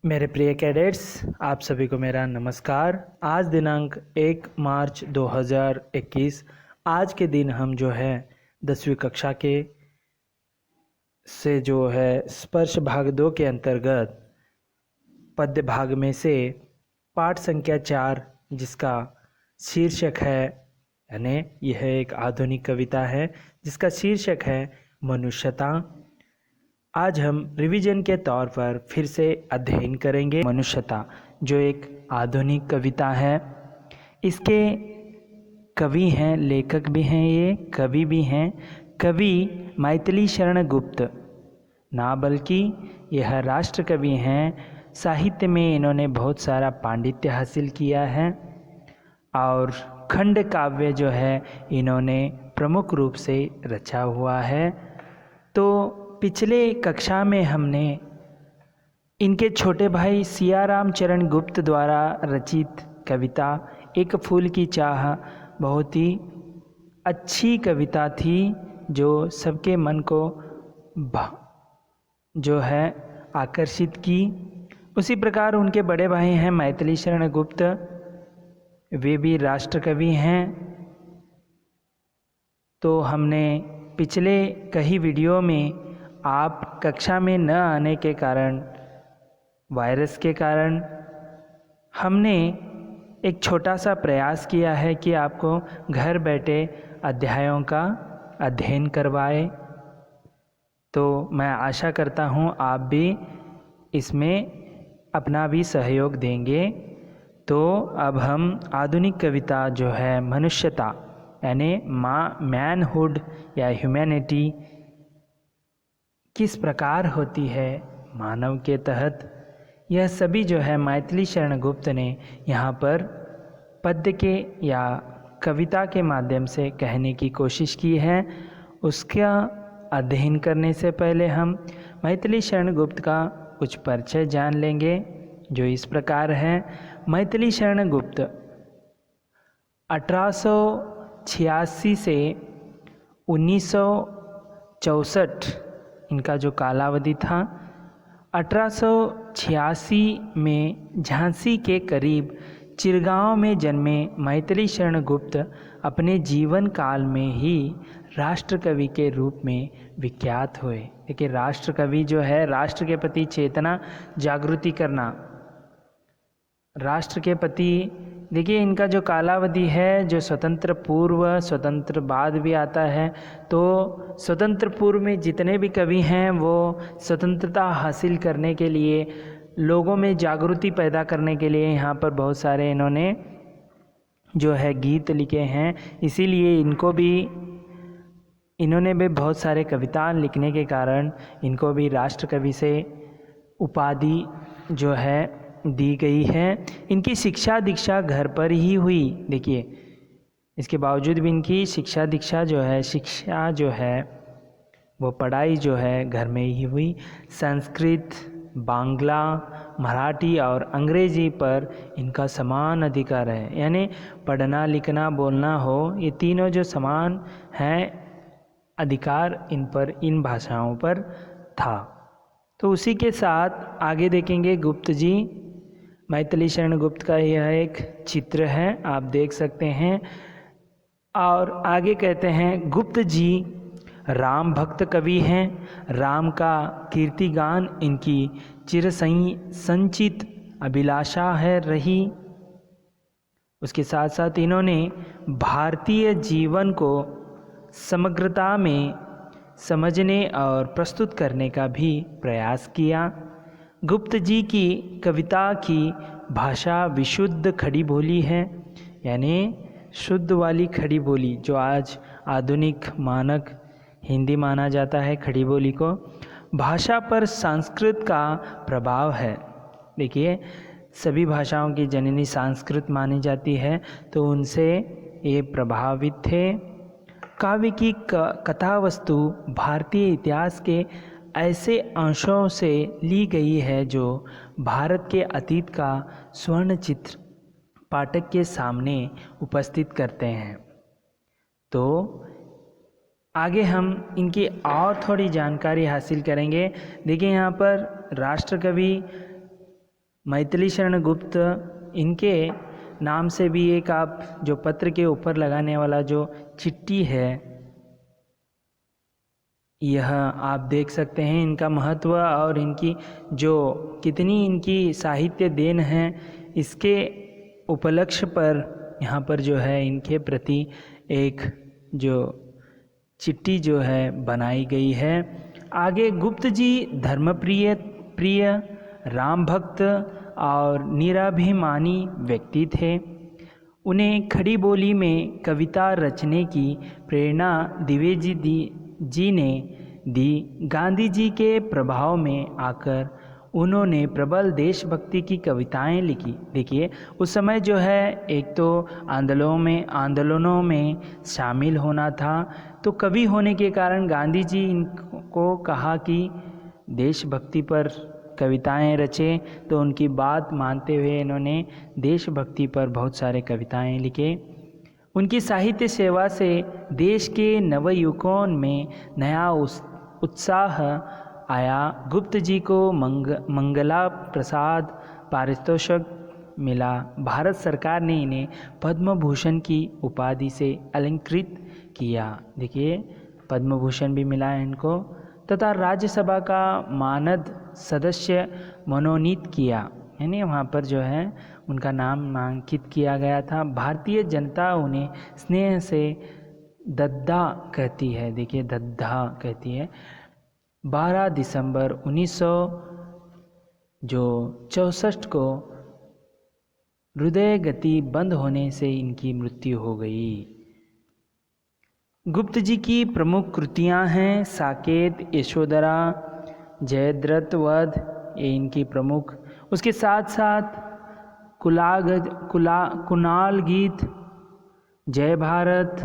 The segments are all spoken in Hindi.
मेरे प्रिय कैडेट्स, आप सभी को मेरा नमस्कार। आज दिनांक 1 मार्च 2021। आज के दिन हम जो है 10वीं कक्षा के से जो है स्पर्श भाग 2 के अंतर्गत पद्य भाग में से पाठ संख्या 4 जिसका शीर्षक है यानी यह एक आधुनिक कविता है जिसका शीर्षक है मनुष्यता। आज हम रिवीजन के तौर पर फिर से अध्ययन करेंगे मनुष्यता, जो एक आधुनिक कविता है। इसके कवि हैं, लेखक भी हैं, ये कवि भी हैं। कवि मैथिली शरण गुप्त ना बल्कि यह राष्ट्र कवि हैं। साहित्य में इन्होंने बहुत सारा पांडित्य हासिल किया है और खंड काव्य जो है इन्होंने प्रमुख रूप से रचा हुआ है। तो पिछले कक्षा में हमने इनके छोटे भाई सियाराम चरण गुप्त द्वारा रचित कविता एक फूल की चाह बहुत ही अच्छी कविता थी, जो सबके मन को जो है आकर्षित की। उसी प्रकार उनके बड़े भाई हैं मैथिली शरण गुप्त, वे भी राष्ट्र कवि हैं। तो हमने पिछले कई वीडियो में आप कक्षा में न आने के कारण, वायरस के कारण, हमने एक छोटा सा प्रयास किया है कि आपको घर बैठे अध्यायों का अध्ययन करवाए। तो मैं आशा करता हूँ आप भी इसमें अपना भी सहयोग देंगे। तो अब हम आधुनिक कविता जो है मनुष्यता यानी मैनहुड या ह्यूमैनिटी किस प्रकार होती है मानव के तहत, यह सभी जो है मैथिली शरण गुप्त ने यहाँ पर पद्य के या कविता के माध्यम से कहने की कोशिश की है। उसका अध्ययन करने से पहले हम मैथिली शरण गुप्त का कुछ परिचय जान लेंगे, जो इस प्रकार है। मैथिली शरण गुप्त 1886 से 1964 इनका जो कालावधि था। 1886 में झांसी के करीब चिरगांव में जन्मे मैथिली शरण गुप्त अपने जीवन काल में ही राष्ट्रकवि के रूप में विख्यात हुए। देखिए, राष्ट्रकवि जो है राष्ट्र के प्रति चेतना जागृति करना, राष्ट्र के प्रति। देखिए, इनका जो कालावधि है, जो स्वतंत्र पूर्व स्वतंत्र बाद भी आता है, तो स्वतंत्र पूर्व में जितने भी कवि हैं वो स्वतंत्रता हासिल करने के लिए, लोगों में जागृति पैदा करने के लिए यहाँ पर बहुत सारे इन्होंने जो है गीत लिखे हैं। इसीलिए इन्होंने भी बहुत सारे कविता लिखने के कारण इनको भी राष्ट्रकवि से उपाधि जो है दी गई है। इनकी शिक्षा दीक्षा घर पर ही हुई। देखिए, इसके बावजूद भी इनकी शिक्षा जो है वो पढ़ाई जो है घर में ही हुई। संस्कृत, बांग्ला, मराठी और अंग्रेजी पर इनका समान अधिकार है, यानी पढ़ना लिखना बोलना हो, ये तीनों जो समान हैं अधिकार इन पर, इन भाषाओं पर था। तो उसी के साथ आगे देखेंगे गुप्त जी। मैथिली शरण गुप्त का यह एक चित्र है, आप देख सकते हैं। और आगे कहते हैं, गुप्त जी राम भक्त कवि हैं। राम का कीर्तिगान इनकी चिरसंचित अभिलाषा है रही। उसके साथ साथ इन्होंने भारतीय जीवन को समग्रता में समझने और प्रस्तुत करने का भी प्रयास किया। गुप्त जी की कविता की भाषा विशुद्ध खड़ी बोली है, यानी शुद्ध वाली खड़ी बोली, जो आज आधुनिक मानक हिंदी माना जाता है खड़ी बोली को। भाषा पर संस्कृत का प्रभाव है। देखिए, सभी भाषाओं की जननी संस्कृत मानी जाती है, तो उनसे ये प्रभावित थे। काव्य की कथा वस्तु भारतीय इतिहास के ऐसे अंशों से ली गई है जो भारत के अतीत का स्वर्ण चित्र पाठक के सामने उपस्थित करते हैं। तो आगे हम इनकी और थोड़ी जानकारी हासिल करेंगे। देखिए, यहाँ पर राष्ट्रकवि मैथिली शरण गुप्त, इनके नाम से भी एक आप जो पत्र के ऊपर लगाने वाला जो चिट्ठी है, यह आप देख सकते हैं इनका महत्व और इनकी जो कितनी इनकी साहित्य देन है, इसके उपलक्ष्य पर यहाँ पर जो है इनके प्रति एक जो चिट्ठी जो है बनाई गई है। आगे गुप्त जी प्रिय राम भक्त और निराभिमानी व्यक्ति थे। उन्हें खड़ी बोली में कविता रचने की प्रेरणा द्विवेदी जी ने दी। गांधी जी के प्रभाव में आकर उन्होंने प्रबल देशभक्ति की कविताएं लिखी। देखिए उस समय जो है एक तो आंदोलनों में शामिल होना था, तो कवि होने के कारण गांधी जी इनको कहा कि देशभक्ति पर कविताएं रचे, तो उनकी बात मानते हुए इन्होंने देशभक्ति पर बहुत सारे कविताएं लिखे। उनकी साहित्य सेवा से देश के नवयुवकों में नया उत्साह आया। गुप्त जी को मंगला प्रसाद पारितोषिक मिला। भारत सरकार ने इन्हें पद्म भूषण की उपाधि से अलंकृत किया। देखिए पद्म भूषण भी मिला है इनको, तथा राज्यसभा का मानद सदस्य मनोनीत किया, यानी वहाँ पर जो है उनका नाम नामांकित किया गया था। भारतीय जनता उन्हें स्नेह से दद्दा कहती है। देखिए दद्दा कहती है। 12 दिसंबर 1964 को हृदय गति बंद होने से इनकी मृत्यु हो गई। गुप्त जी की प्रमुख कृतियां हैं साकेत, यशोधरा, जयद्रथ वध, ये इनकी प्रमुख। उसके साथ साथ कुणाल गीत, जय भारत,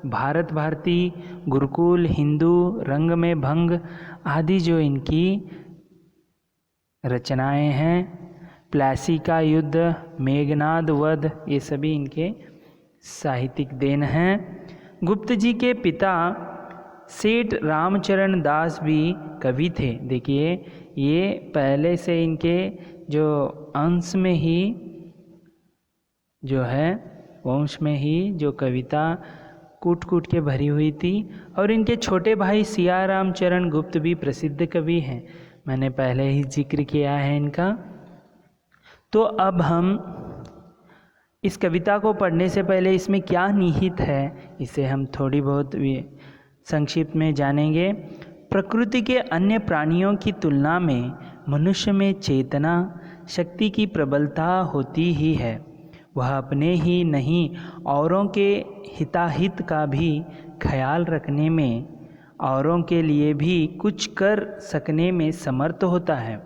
भारत भारती, गुरुकुल, हिंदू, रंग में भंग आदि जो इनकी रचनाएं हैं। प्लासी का युद्ध, मेघनाद वध, ये सभी इनके साहित्यिक देन हैं। गुप्त जी के पिता सेठ रामचरण दास भी कवि थे। देखिए ये पहले से इनके जो अंश में ही जो है वंश में ही जो कविता कूट कूट के भरी हुई थी। और इनके छोटे भाई सिया रामचरण गुप्त भी प्रसिद्ध कवि हैं, मैंने पहले ही जिक्र किया है इनका। तो अब हम इस कविता को पढ़ने से पहले इसमें क्या निहित है, इसे हम थोड़ी बहुत संक्षिप्त में जानेंगे। प्रकृति के अन्य प्राणियों की तुलना में मनुष्य में चेतना शक्ति की प्रबलता होती ही है। वह अपने ही नहीं औरों के हिताहित का भी ख्याल रखने में, औरों के लिए भी कुछ कर सकने में समर्थ होता है।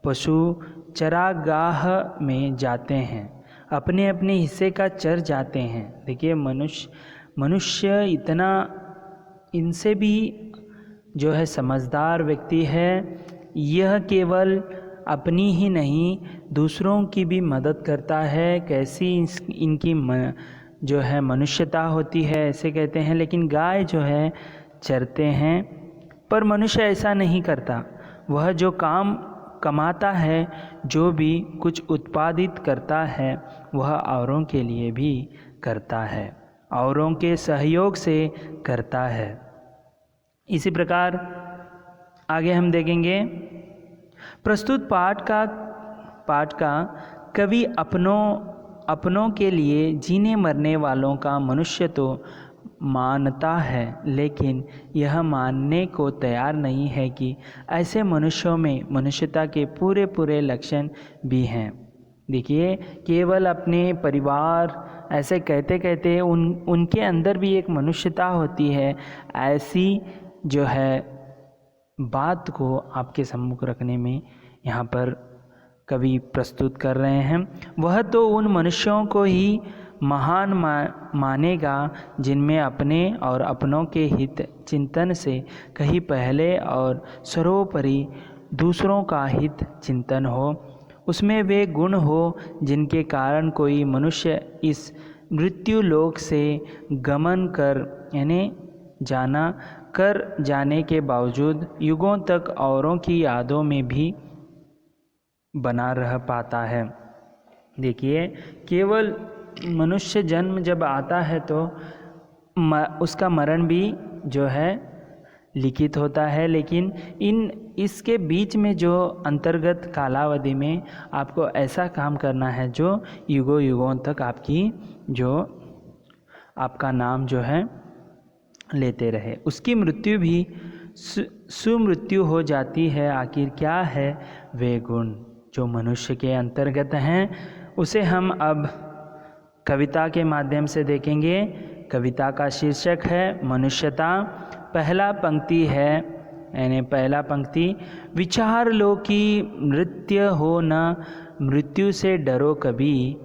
पशु चरागाह में जाते हैं, अपने अपने हिस्से का चर जाते हैं। देखिए मनुष्य इतना इनसे भी जो है समझदार व्यक्ति है। यह केवल अपनी ही नहीं दूसरों की भी मदद करता है। कैसी इनकी जो है मनुष्यता होती है ऐसे कहते हैं। लेकिन गाय जो है चरते हैं, पर मनुष्य ऐसा नहीं करता। वह जो काम कमाता है, जो भी कुछ उत्पादित करता है, वह औरों के लिए भी करता है, औरों के सहयोग से करता है। इसी प्रकार आगे हम देखेंगे। प्रस्तुत पाठ का कवि अपनों के लिए जीने मरने वालों का मनुष्य तो मानता है, लेकिन यह मानने को तैयार नहीं है कि ऐसे मनुष्यों में मनुष्यता के पूरे लक्षण भी हैं। देखिए केवल अपने परिवार ऐसे कहते कहते उनके अंदर भी एक मनुष्यता होती है। ऐसी जो है बात को आपके सम्मुख रखने में यहाँ पर कवि प्रस्तुत कर रहे हैं। वह तो उन मनुष्यों को ही महान मानेगा जिनमें अपने और अपनों के हित चिंतन से कहीं पहले और सर्वोपरि दूसरों का हित चिंतन हो। उसमें वे गुण हो जिनके कारण कोई मनुष्य इस मृत्यु लोक से गमन कर जाने के बावजूद युगों तक औरों की यादों में भी बना रह पाता है। देखिए, केवल मनुष्य जन्म जब आता है तो उसका मरण भी जो है लिखित होता है, लेकिन इसके बीच में जो अंतर्गत कालावधि में आपको ऐसा काम करना है जो युगों युगों तक आपका नाम जो है लेते रहे। उसकी मृत्यु भी सुमृत्यु हो जाती है। आखिर क्या है वे गुण जो मनुष्य के अंतर्गत हैं, उसे हम अब कविता के माध्यम से देखेंगे। कविता का शीर्षक है मनुष्यता। पहला पंक्ति है, यानी पहला पंक्ति, विचार लो कि मृत्यु हो न मृत्यु से डरो कभी,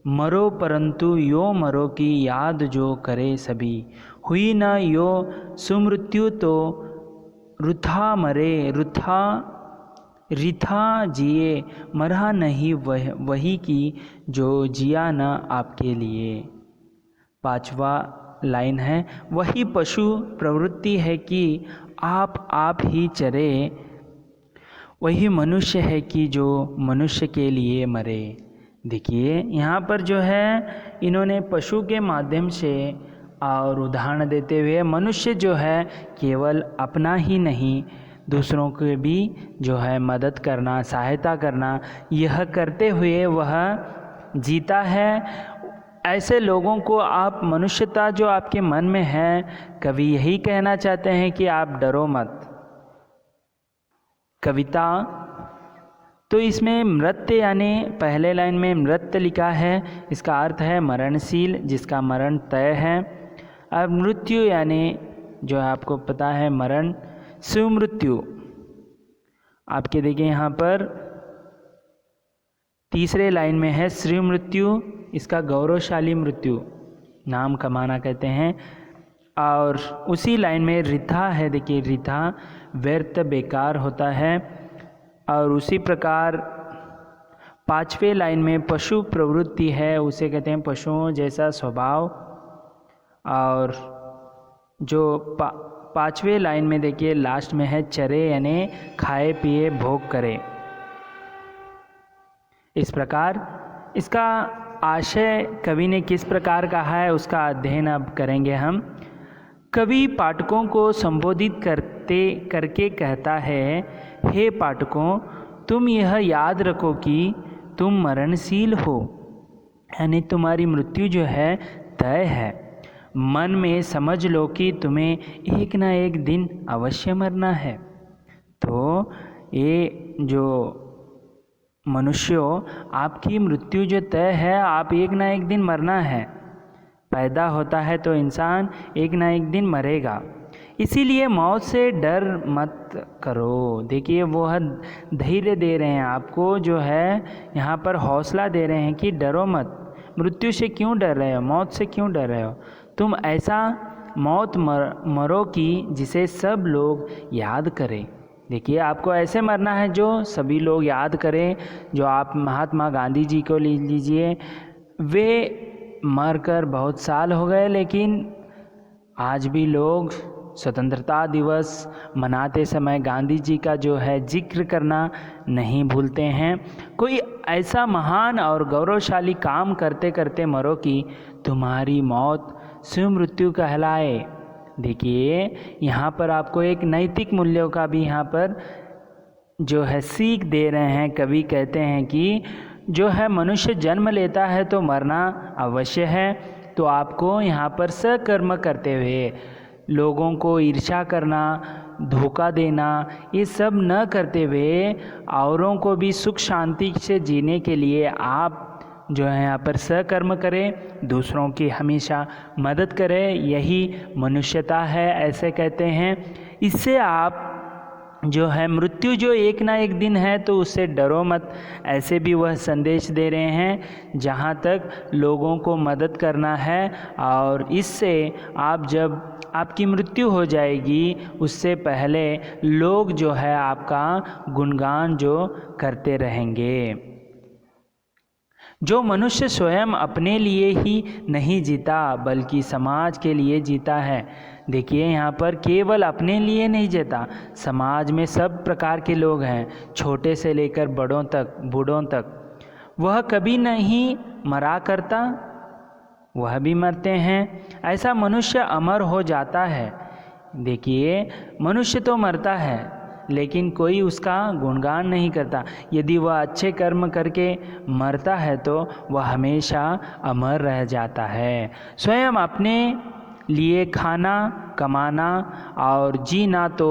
मरो परंतु यो मरो की याद जो करे सभी, हुई न यो सुमृत्यु तो रुथा मरे, रिथा जिए, मरा नहीं वही की जो जिया न आपके लिए। पांचवा लाइन है, वही पशु प्रवृत्ति है कि आप ही चरे, वही मनुष्य है कि जो मनुष्य के लिए मरे। देखिए, यहाँ पर जो है इन्होंने पशु के माध्यम से और उदाहरण देते हुए मनुष्य जो है केवल अपना ही नहीं, दूसरों को भी जो है मदद करना, सहायता करना, यह करते हुए वह जीता है। ऐसे लोगों को आप, मनुष्यता जो आपके मन में है, कवि यही कहना चाहते हैं कि आप डरो मत। कविता तो इसमें मृत्य, यानी पहले लाइन में मृत्य लिखा है, इसका अर्थ है मरणशील, जिसका मरण तय है। अब मृत्यु यानी जो आपको पता है मरण, सुमृत्यु। आपके देखिए यहाँ पर तीसरे लाइन में है श्री मृत्यु, इसका गौरवशाली मृत्यु, नाम कमाना कहते हैं। और उसी लाइन में रिथा है, देखिए रिथा व्यर्थ बेकार होता है। और उसी प्रकार पांचवें लाइन में पशु प्रवृत्ति है, उसे कहते हैं पशुओं जैसा स्वभाव। और जो पांचवें लाइन में देखिए लास्ट में है चरे, यानी खाए पिए भोग करे। इस प्रकार इसका आशय कवि ने किस प्रकार कहा है उसका अध्ययन अब करेंगे हम। कवि पाठकों को संबोधित करके कहता है, हे पाठकों, तुम यह याद रखो कि तुम मरणशील हो, यानी तुम्हारी मृत्यु जो है तय है। मन में समझ लो कि तुम्हें एक ना एक दिन अवश्य मरना है। तो ये जो मनुष्यों, आपकी मृत्यु जो तय है, आप एक ना एक दिन मरना है। पैदा होता है तो इंसान एक ना एक दिन मरेगा, इसीलिए मौत से डर मत करो। देखिए, वो धैर्य दे रहे हैं आपको, जो है यहाँ पर हौसला दे रहे हैं कि डरो मत। मृत्यु से क्यों डर रहे हो, मौत से क्यों डर रहे हो? तुम ऐसा मौत मरो कि जिसे सब लोग याद करें। देखिए, आपको ऐसे मरना है जो सभी लोग याद करें। जो आप महात्मा गांधी जी को ले लीजिए, वे मरकर बहुत साल हो गए, लेकिन आज भी लोग स्वतंत्रता दिवस मनाते समय गांधी जी का जो है जिक्र करना नहीं भूलते हैं। कोई ऐसा महान और गौरवशाली काम करते करते मरो कि तुम्हारी मौत सुमृत्यु कहलाए। देखिए, यहाँ पर आपको एक नैतिक मूल्यों का भी यहाँ पर जो है सीख दे रहे हैं। कवि कहते हैं कि जो है मनुष्य जन्म लेता है तो मरना अवश्य है। तो आपको यहाँ पर सकर्म करते हुए लोगों को ईर्ष्या करना, धोखा देना, ये सब न करते हुए औरों को भी सुख शांति से जीने के लिए आप जो है यहाँ पर सकर्म करें, दूसरों की हमेशा मदद करें। यही मनुष्यता है, ऐसे कहते हैं। इससे आप जो है मृत्यु जो एक ना एक दिन है तो उससे डरो मत, ऐसे भी वह संदेश दे रहे हैं। जहाँ तक लोगों को मदद करना है, और इससे आप जब आपकी मृत्यु हो जाएगी उससे पहले लोग जो है आपका गुणगान जो करते रहेंगे। जो मनुष्य स्वयं अपने लिए ही नहीं जीता बल्कि समाज के लिए जीता है, देखिए यहाँ पर केवल अपने लिए नहीं जीता, समाज में सब प्रकार के लोग हैं, छोटे से लेकर बड़ों तक, बूढ़ों तक। वह कभी नहीं मरा करता, वह भी मरते हैं। ऐसा मनुष्य अमर हो जाता है। देखिए मनुष्य तो मरता है लेकिन कोई उसका गुणगान नहीं करता। यदि वह अच्छे कर्म करके मरता है तो वह हमेशा अमर रह जाता है। स्वयं अपने लिए खाना, कमाना और जीना तो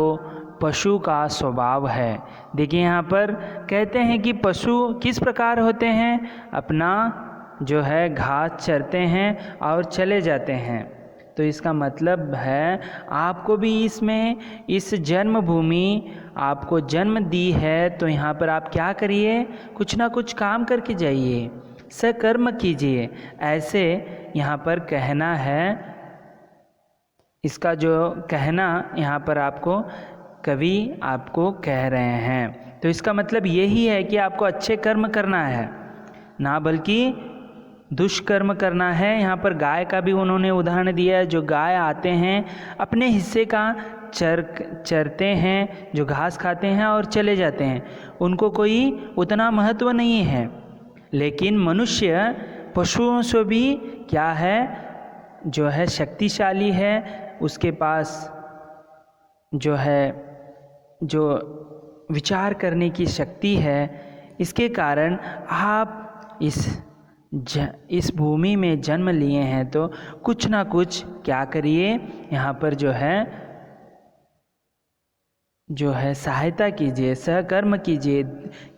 पशु का स्वभाव है। देखिए यहाँ पर कहते हैं कि पशु किस प्रकार होते हैं, अपना जो है घास चरते हैं और चले जाते हैं। तो इसका मतलब है आपको भी इसमें, इस जन्मभूमि आपको जन्म दी है तो यहाँ पर आप क्या करिए, कुछ ना कुछ काम करके जाइए, सकर्म कीजिए, ऐसे यहाँ पर कहना है। इसका जो कहना यहाँ पर आपको कवि आपको कह रहे हैं, तो इसका मतलब यही है कि आपको अच्छे कर्म करना है, ना बल्कि दुष्कर्म करना है। यहाँ पर गाय का भी उन्होंने उदाहरण दिया है। जो गाय आते हैं अपने हिस्से का चरते हैं, जो घास खाते हैं और चले जाते हैं, उनको कोई उतना महत्व नहीं है। लेकिन मनुष्य पशुओं से भी क्या है, जो है शक्तिशाली है, उसके पास जो है जो विचार करने की शक्ति है। इसके कारण आप इस भूमि में जन्म लिए हैं तो कुछ ना कुछ क्या करिए, यहाँ पर जो है सहायता कीजिए, सहकर्म कीजिए,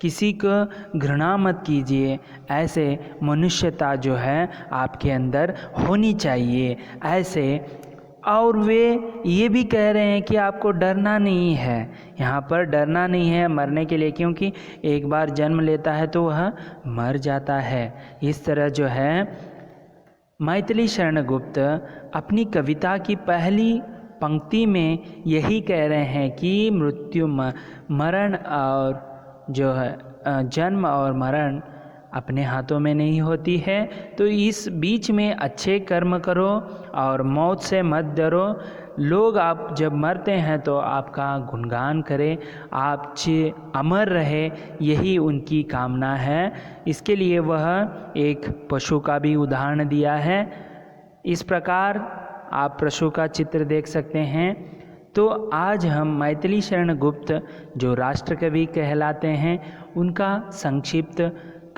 किसी को घृणा मत कीजिए। ऐसे मनुष्यता जो है आपके अंदर होनी चाहिए ऐसे। और वे ये भी कह रहे हैं कि आपको डरना नहीं है, यहाँ पर डरना नहीं है मरने के लिए, क्योंकि एक बार जन्म लेता है तो वह मर जाता है। इस तरह जो है मैथिली शरण गुप्त अपनी कविता की पहली पंक्ति में यही कह रहे हैं कि मृत्यु, मरण और जो है जन्म और मरण अपने हाथों में नहीं होती है। तो इस बीच में अच्छे कर्म करो और मौत से मत डरो। लोग आप जब मरते हैं तो आपका गुणगान करें, आप अमर रहे, यही उनकी कामना है। इसके लिए वह एक पशु का भी उदाहरण दिया है। इस प्रकार आप पशु का चित्र देख सकते हैं। तो आज हम मैथिली शरण गुप्त जो राष्ट्र कवि कहलाते हैं उनका संक्षिप्त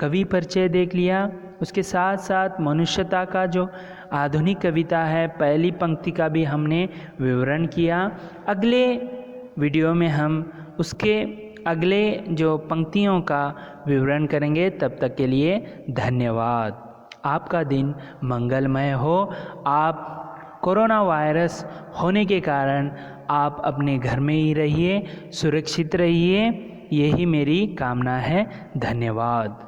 कवि परिचय देख लिया। उसके साथ साथ मनुष्यता का जो आधुनिक कविता है पहली पंक्ति का भी हमने विवरण किया। अगले वीडियो में हम उसके अगले जो पंक्तियों का विवरण करेंगे। तब तक के लिए धन्यवाद। आपका दिन मंगलमय हो। आप कोरोना वायरस होने के कारण आप अपने घर में ही रहिए, सुरक्षित रहिए, यही मेरी कामना है। धन्यवाद।